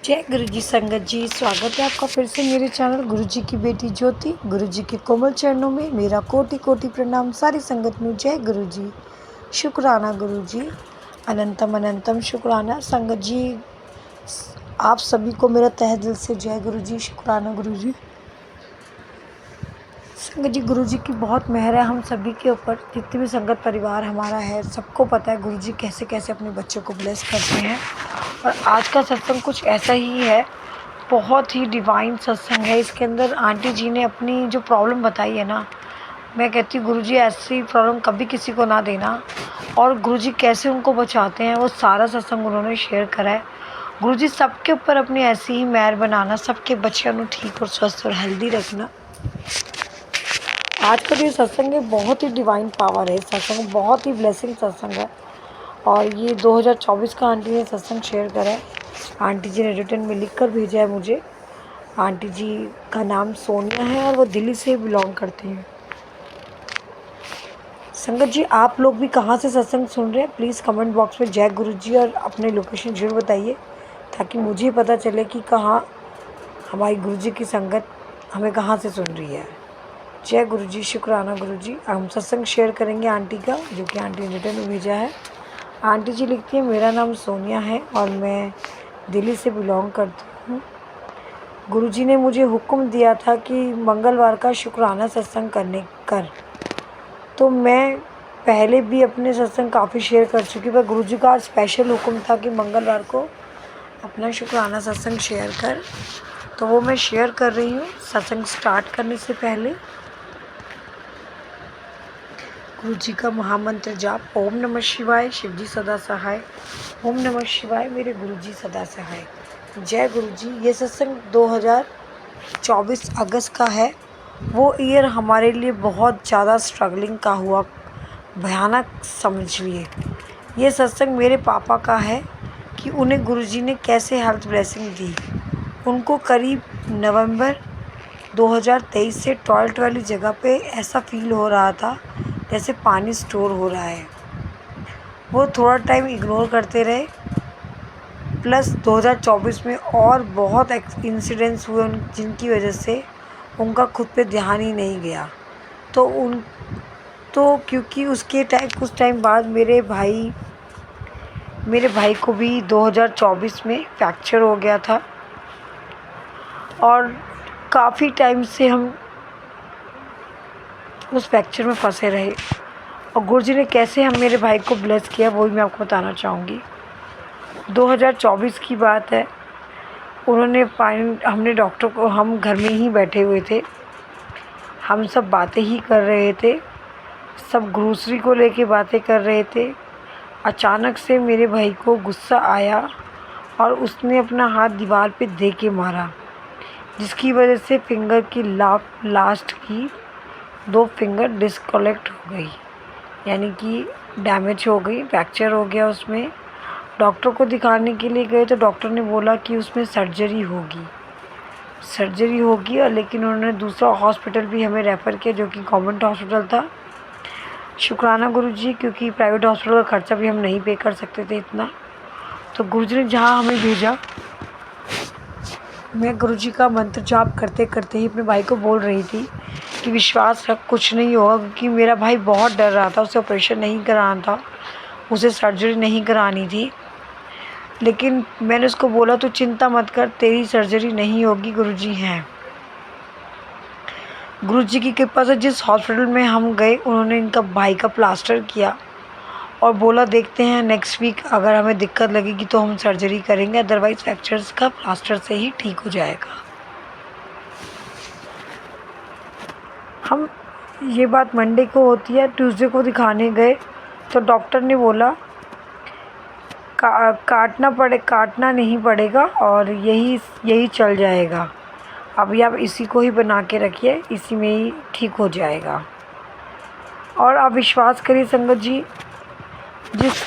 जय गुरु जी संगत जी, स्वागत है आपका फिर से मेरे चैनल गुरु जी की बेटी ज्योति। गुरु जी के कोमल चरणों में मेरा कोटि कोटि प्रणाम। सारी संगत में जय गुरु जी, शुक्राना गुरु जी, अनंतम अनंतम शुक्राना। संगत जी, आप सभी को मेरा तहे दिल से जय गुरु जी, शुक्राना गुरु जी। संगत जी, गुरु जी की बहुत मेहर है हम सभी के ऊपर। जितने भी संगत परिवार हमारा है, सबको पता है गुरु जी कैसे कैसे अपने बच्चों को ब्लेस करते हैं। और आज का सत्संग कुछ ऐसा ही है, बहुत ही डिवाइन सत्संग है। इसके अंदर आंटी जी ने अपनी जो प्रॉब्लम बताई है ना, मैं कहती हूँ गुरु जी ऐसी प्रॉब्लम कभी किसी को ना देना। और गुरु जी कैसे उनको बचाते हैं वो सारा सत्संग उन्होंने शेयर करा है। गुरु जी सबके ऊपर अपनी ऐसी ही मेहर बनाना, सबके बच्चों को ठीक और स्वस्थ और हेल्दी रखना। आज का जो सत्संग है बहुत ही डिवाइन पावर है। सत्संग बहुत ही ब्लेसिंग सत्संग है। और ये 2024 का आंटी ने सत्संग शेयर करा है। आंटी जी ने रिटर्न में लिख कर भेजा है मुझे। आंटी जी का नाम सोनिया है और वो दिल्ली से बिलोंग करती हैं। संगत जी, आप लोग भी कहाँ से सत्संग सुन रहे हैं प्लीज़ कमेंट बॉक्स में जय गुरु जी और अपने लोकेशन जरूर बताइए, ताकि मुझे पता चले कि कहाँ हमारी गुरु जी की संगत हमें कहाँ से सुन रही है। जय गुरु जी, शुक्राना गुरु जी। हम सत्संग शेयर करेंगे आंटी का, जो कि आंटी ने रिटर्न में भेजा है। आंटी जी लिखती है, मेरा नाम सोनिया है और मैं दिल्ली से बिलोंग करती हूँ। गुरु जी ने मुझे हुक्म दिया था कि मंगलवार का शुक्राना सत्संग करने कर। तो मैं पहले भी अपने सत्संग काफ़ी शेयर कर चुकी, पर गुरु जी का स्पेशल हुक्म था कि मंगलवार को अपना शुक्राना सत्संग शेयर कर। तो वो मैं शेयर कर रही हूँ। सत्संग स्टार्ट करने से पहले गुरु जी का महामंत्र जाप, ओम नमः शिवाय, शिव जी सदा सहाय। ओम नमः शिवाय, मेरे गुरु जी सदा सहाय। जय गुरु जी। ये सत्संग 2024 अगस्त का है। वो ईयर हमारे लिए बहुत ज़्यादा स्ट्रगलिंग का हुआ, भयानक समझिए। ये सत्संग मेरे पापा का है कि उन्हें गुरु जी ने कैसे हेल्थ ब्लेसिंग दी। उनको करीब नवंबर 2023 से टॉयलेट वाली जगह पे ऐसा फील हो रहा था जैसे पानी स्टोर हो रहा है। वो थोड़ा टाइम इग्नोर करते रहे। प्लस 2024 में और बहुत इंसिडेंट्स हुए जिनकी वजह से उनका खुद पे ध्यान ही नहीं गया। तो क्योंकि उसके कुछ टाइम बाद मेरे भाई को भी 2024 में फ्रैक्चर हो गया था। और काफ़ी टाइम से हम उस फ्रैक्चर में फंसे रहे। और गुरु जी ने कैसे मेरे भाई को ब्लेस किया वो भी मैं आपको बताना चाहूँगी। 2024 की बात है। हमने डॉक्टर को, हम घर में ही बैठे हुए थे, हम सब बातें ही कर रहे थे, सब ग्रोसरी को लेके बातें कर रहे थे। अचानक से मेरे भाई को गुस्सा आया और उसने अपना हाथ दीवार पे दे के मारा, जिसकी वजह से फिंगर की लास्ट की 2 फिंगर डिस्कनेक्ट हो गई, यानी कि डैमेज हो गई, फ्रैक्चर हो गया उसमें। डॉक्टर को दिखाने के लिए गए तो डॉक्टर ने बोला कि उसमें सर्जरी होगी। और लेकिन उन्होंने दूसरा हॉस्पिटल भी हमें रेफ़र किया, जो कि गवर्नमेंट हॉस्पिटल था। शुक्राना गुरु जी, क्योंकि प्राइवेट हॉस्पिटल का खर्चा भी हम नहीं पे कर सकते थे इतना। तो गुरु जी ने जहाँ हमें भेजा, मैं गुरु जी का मंत्र जाप करते करते ही अपने भाई को बोल रही थी कि विश्वास रख, कुछ नहीं होगा। क्योंकि मेरा भाई बहुत डर रहा था, उसे ऑपरेशन नहीं कराना था, उसे सर्जरी नहीं करानी थी। लेकिन मैंने उसको बोला तो चिंता मत कर, तेरी सर्जरी नहीं होगी, गुरु जी हैं। गुरु जी की कृपा से जिस हॉस्पिटल में हम गए, उन्होंने इनका भाई का प्लास्टर किया और बोला देखते हैं नेक्स्ट वीक अगर हमें दिक्कत लगेगी तो हम सर्जरी करेंगे, अदरवाइज़ फ्रैक्चर्स का प्लास्टर से ही ठीक हो जाएगा। हम ये बात मंडे को होती है। ट्यूसडे को दिखाने गए तो डॉक्टर ने बोला काटना नहीं पड़ेगा और यही चल जाएगा, अभी आप इसी को ही बना के रखिए, इसी में ही ठीक हो जाएगा। और आप विश्वास करिए संगत जी, जिस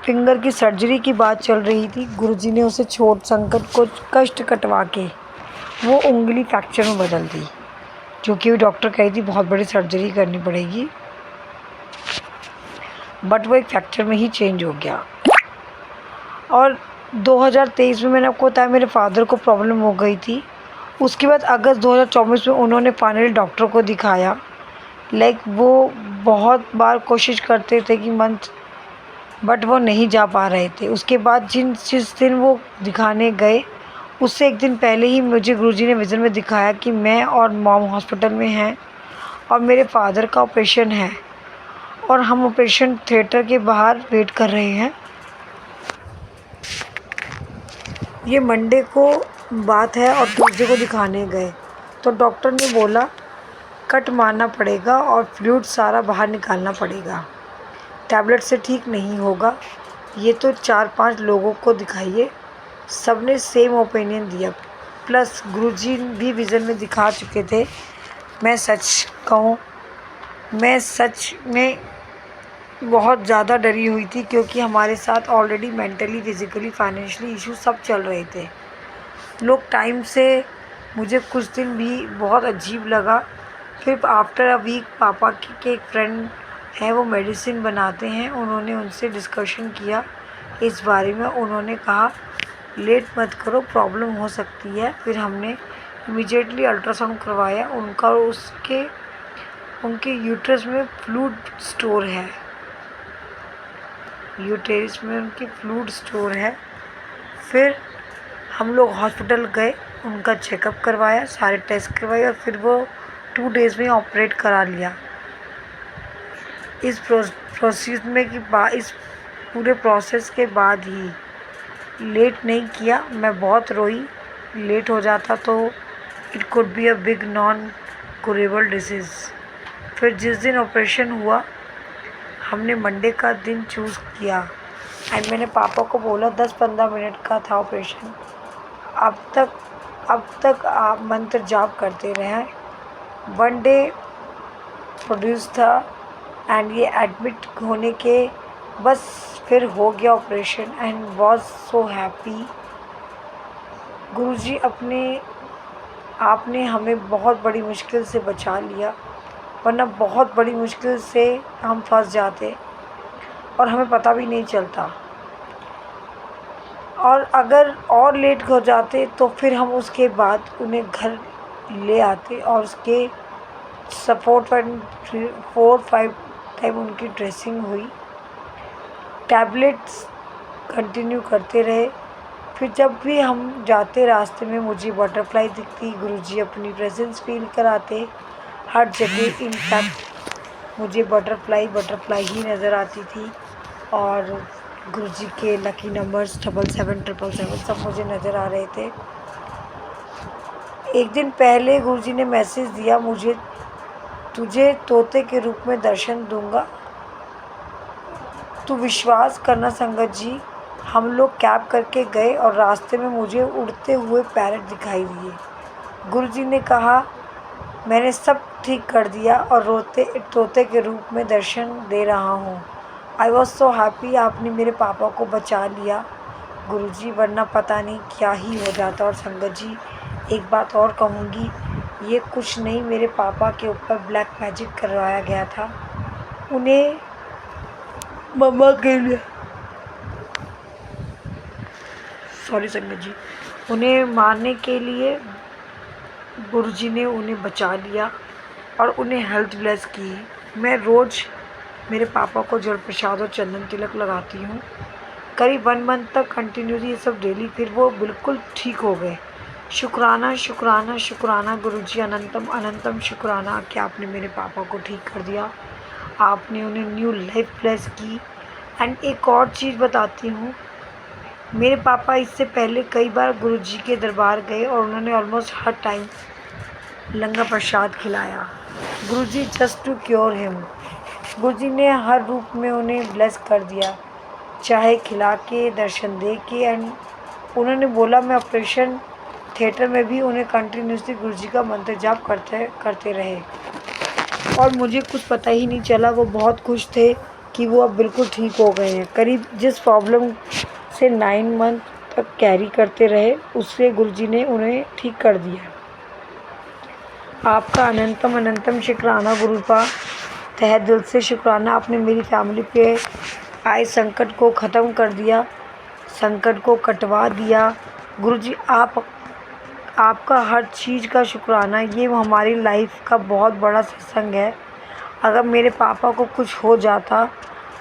फिंगर की सर्जरी की बात चल रही थी, गुरुजी ने उसे छोट संकट को कष्ट कटवा के वो उंगली फ्रैक्चर में बदल दी, जो कि डॉक्टर कही थी बहुत बड़ी सर्जरी करनी पड़ेगी, बट वो एक फ्रैक्चर में ही चेंज हो गया। और 2023 में मैंने आपको बताया मेरे फादर को प्रॉब्लम हो गई थी। उसके बाद अगस्त 2024 में उन्होंने फाइनली डॉक्टर को दिखाया। वो बहुत बार कोशिश करते थे कि बट वो नहीं जा पा रहे थे। उसके बाद जिस दिन वो दिखाने गए, उससे एक दिन पहले ही मुझे गुरुजी ने विज़न में दिखाया कि मैं और मॉम हॉस्पिटल में हैं और मेरे फादर का ऑपरेशन है और हम ऑपरेशन थिएटर के बाहर वेट कर रहे हैं। ये मंडे को बात है और ट्यूसडे को दिखाने गए तो डॉक्टर ने बोला कट मारना पड़ेगा और फ्लूइड सारा बाहर निकालना पड़ेगा, टैबलेट से ठीक नहीं होगा। ये तो 4-5 लोगों को दिखाइए, सब ने सेम ओपिनियन दिया। प्लस गुरुजी भी विज़न में दिखा चुके थे। मैं सच कहूँ, मैं सच में बहुत ज़्यादा डरी हुई थी क्योंकि हमारे साथ already mentally, physically, financially issue सब चल रहे थे। लोग टाइम से मुझे कुछ दिन भी बहुत अजीब लगा। फिर आफ्टर अ वीक पापा के एक फ्रेंड हैं, वो मेडिसिन बनाते हैं, उन्होंने उनसे डिस्कशन किया इस बारे में। उन्होंने कहा लेट मत करो, प्रॉब्लम हो सकती है। फिर हमने इमीडिएटली अल्ट्रासाउंड करवाया। उनके यूट्रस में फ्लूइड स्टोर है, यूटेरस में उनकी फ्लूइड स्टोर है। फिर हम लोग हॉस्पिटल गए, उनका चेकअप करवाया, सारे टेस्ट करवाए और फिर वो 2 डेज़ में ऑपरेट करा लिया। इस प्रोसेस में इस पूरे प्रोसेस के बाद ही लेट नहीं किया। मैं बहुत रोई, लेट हो जाता तो it could be a big non curable disease. फिर जिस दिन ऑपरेशन हुआ, हमने मंडे का दिन चूज़ किया एंड मैंने पापा को बोला 10-15 मिनट का था ऑपरेशन। अब तक आप मंत्र जाप करते रहें। 1 डे प्रोड्यूस था एंड ये एडमिट होने के बस फिर हो गया operation and was so happy. Guruji आपने हमें बहुत बड़ी मुश्किल से बचा लिया, वरना बहुत बड़ी मुश्किल से हम फंस जाते और हमें पता भी नहीं चलता। और अगर और लेट हो जाते तो फिर हम उसके बाद उन्हें घर ले आते और उसके सपोर्ट 4-5 टाइम उनकी ड्रेसिंग हुई, टैबलेट्स कंटिन्यू करते रहे। फिर जब भी हम जाते रास्ते में मुझे बटरफ्लाई दिखती, गुरुजी अपनी प्रेजेंस फील कराते हर जगह। इनफैक्ट मुझे बटरफ्लाई ही नज़र आती थी और गुरुजी के लकी नंबर्स 777 सब मुझे नज़र आ रहे थे। एक दिन पहले गुरुजी ने मैसेज दिया, तुझे तोते के रूप में दर्शन दूंगा, तू विश्वास करना। संगत जी, हम लोग कैब करके गए और रास्ते में मुझे उड़ते हुए पैरट दिखाई दिए। गुरुजी ने कहा मैंने सब ठीक कर दिया और तोते के रूप में दर्शन दे रहा हूँ। आई वॉज सो हैप्पी, आपने मेरे पापा को बचा लिया गुरुजी, वरना पता नहीं क्या ही हो जाता। और संगत जी, एक बात और कहूँगी, ये कुछ नहीं, मेरे पापा के ऊपर ब्लैक मैजिक करवाया गया था। उन्हें मम्मा के लिए संगत जी, उन्हें मारने के लिए गुरुजी ने उन्हें बचा लिया और उन्हें हेल्थ ब्लेस की। मैं रोज़ मेरे पापा को जल प्रसाद और चंदन तिलक लगाती हूँ, करीब 1 मंथ तक कंटिन्यूसली ये सब डेली। फिर वो बिल्कुल ठीक हो गए। शुक्राना शुक्राना शुक्राना गुरुजी, अनंतम अनंतम शुक्राना कि आपने मेरे पापा को ठीक कर दिया, आपने उन्हें न्यू लाइफ ब्लेस की। एंड एक और चीज़ बताती हूँ, मेरे पापा इससे पहले कई बार गुरुजी के दरबार गए और उन्होंने ऑलमोस्ट हर टाइम लंगर प्रसाद खिलाया। गुरुजी जस्ट टू क्योर हिम, गुरुजी ने हर रूप में उन्हें ब्लेस कर दिया, चाहे खिला के, दर्शन दे के। एंड उन्होंने बोला मैं ऑपरेशन थिएटर में भी उन्हें कंटिन्यूसली गुरुजी का मंत्र जाप करते रहे और मुझे कुछ पता ही नहीं चला। वो बहुत खुश थे कि वो अब बिल्कुल ठीक हो गए हैं। करीब जिस प्रॉब्लम से 9 मंथ तक कैरी करते रहे, उससे गुरुजी ने उन्हें ठीक कर दिया। आपका अनंतम अनंतम शुक्राना गुरुपा, तहे दिल से शुक्राना। आपने मेरी फैमिली पे आए संकट को ख़त्म कर दिया, संकट को कटवा दिया। गुरुजी आपका हर चीज़ का शुक्राना। ये हमारी लाइफ का बहुत बड़ा सत्संग है। अगर मेरे पापा को कुछ हो जाता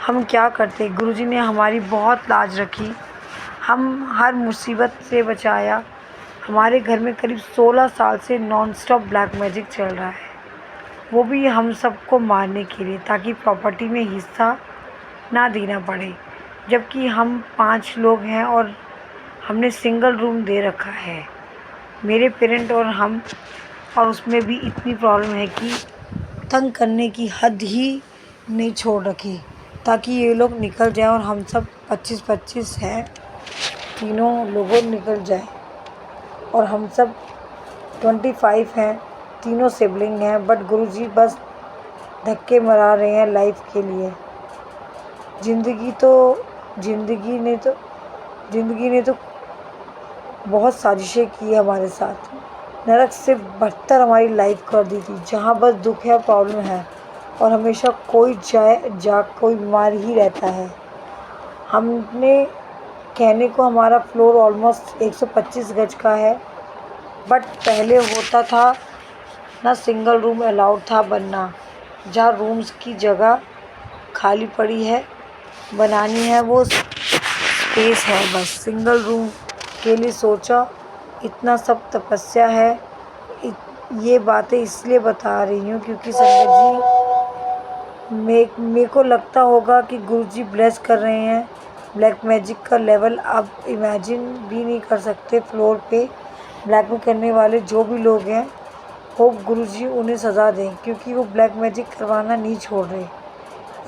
हम क्या करते। गुरुजी ने हमारी बहुत लाज रखी, हम हर मुसीबत से बचाया। हमारे घर में करीब 16 साल से नॉन स्टॉप ब्लैक मैजिक चल रहा है, वो भी हम सबको मारने के लिए, ताकि प्रॉपर्टी में हिस्सा ना देना पड़े। जबकि हम 5 लोग हैं और हमने सिंगल रूम दे रखा है, मेरे पेरेंट और हम। और उसमें भी इतनी प्रॉब्लम है कि तंग करने की हद ही नहीं छोड़ रखी, ताकि ये लोग निकल जाए और हम सब 25-25 हैं, तीनों लोगों निकल जाए। और हम सब 25 हैं, तीनों सिबलिंग हैं। बट गुरुजी बस धक्के मरा रहे हैं लाइफ के लिए। ज़िंदगी ने तो बहुत साजिशें की हमारे साथ। नरक से बदतर हमारी लाइफ कर दी थी, जहाँ बस दुख है, प्रॉब्लम है और हमेशा कोई कोई बीमार ही रहता है। हमने कहने को हमारा फ्लोर ऑलमोस्ट 125 गज का है, बट पहले होता था ना सिंगल रूम अलाउड था बनना। जहाँ रूम्स की जगह खाली पड़ी है, बनानी है वो स्पेस है, बस सिंगल रूम के लिए सोचा। इतना सब तपस्या है। ये बातें इसलिए बता रही हूँ क्योंकि संगत जी मेरे को लगता होगा कि गुरुजी ब्लेस कर रहे हैं। ब्लैक मैजिक का लेवल आप इमेजिन भी नहीं कर सकते। फ्लोर पे ब्लैक में करने वाले जो भी लोग हैं, होप गुरुजी उन्हें सज़ा दें, क्योंकि वो ब्लैक मैजिक करवाना नहीं छोड़ रहे।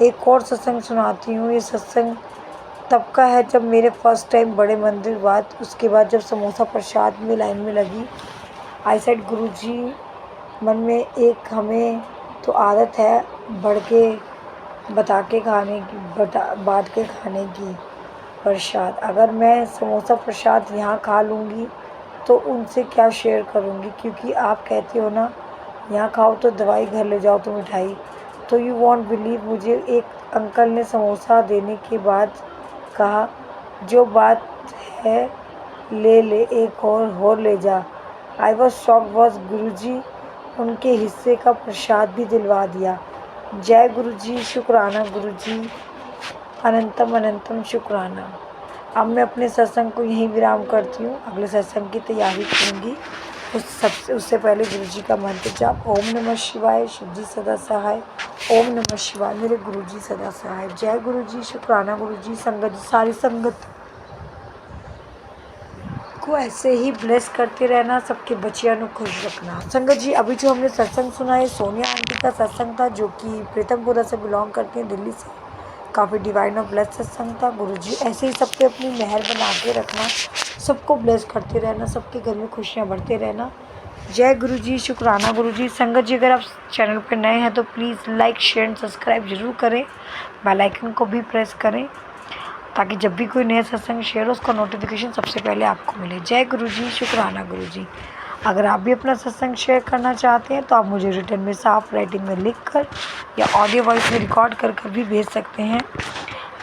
एक और सत्संग सुनाती हूँ। ये सत्संग तब का है जब मेरे फर्स्ट टाइम बड़े मंदिर बाद, उसके बाद जब समोसा प्रसाद में लाइन में लगी। आई सेड गुरुजी, मन में एक हमें तो आदत है बांट के खाने की प्रसाद। अगर मैं समोसा प्रसाद यहाँ खा लूँगी तो उनसे क्या शेयर करूँगी, क्योंकि आप कहते हो ना, यहाँ खाओ तो दवाई, घर ले जाओ तो मिठाई। तो यू वॉन्ट बिलीव, मुझे एक अंकल ने समोसा देने के बाद कहा, जो बात है ले एक और ले जा। I was shock boss. Guruji उनके हिस्से का प्रसाद भी दिलवा दिया। जय गुरुजी, शुक्राना गुरुजी, अनंतम अनंतम शुक्राना। अब मैं अपने सत्संग को यहीं विराम करती हूँ। अगले सत्संग की तैयारी करूँगी। उससे पहले गुरुजी का मंत्र जाप, ओम नमः शिवाय, शिवजी सदा सहाय। ओम नमः शिवाय, मेरे गुरुजी सदा सहाय। जय गुरुजी, शुक्राना गुरुजी। संगत जी, सारी संगत को ऐसे ही ब्लेस करते रहना, सबके बच्चियों को खुश रखना। संगत जी, अभी जो हमने सत्संग सुना है सोनिया आंटी का सत्संग था, जो कि प्रीतमपुरा से बिलोंग करती हैं, दिल्ली से। काफ़ी डिवाइन और ब्लेस सत्संग था। गुरुजी ऐसे ही सब पे अपनी मेहर बना के रखना, सबको ब्लेस करते रहना, सबके घर में खुशियाँ बढ़ते रहना। जय गुरुजी, शुक्राना गुरुजी। संगत जी, अगर आप चैनल पर नए हैं तो please like, share and subscribe ज़रूर करें। बेल आइकन को भी प्रेस करें, ताकि जब भी कोई नया सत्संग शेयर हो उसका नोटिफिकेशन सबसे पहले आपको मिले। जय गुरुजी, शुक्राना गुरुजी। अगर आप भी अपना सत्संग शेयर करना चाहते हैं तो आप मुझे रिटर्न में साफ राइटिंग में लिखकर या ऑडियो वॉइस में रिकॉर्ड कर भी भेज सकते हैं।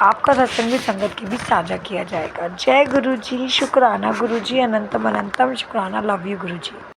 आपका सत्संग भी संगत के बीच साझा किया जाएगा। जय गुरुजी, शुक्राना गुरुजी, अनंतम अनंतम शुक्राना। Love you Guruji.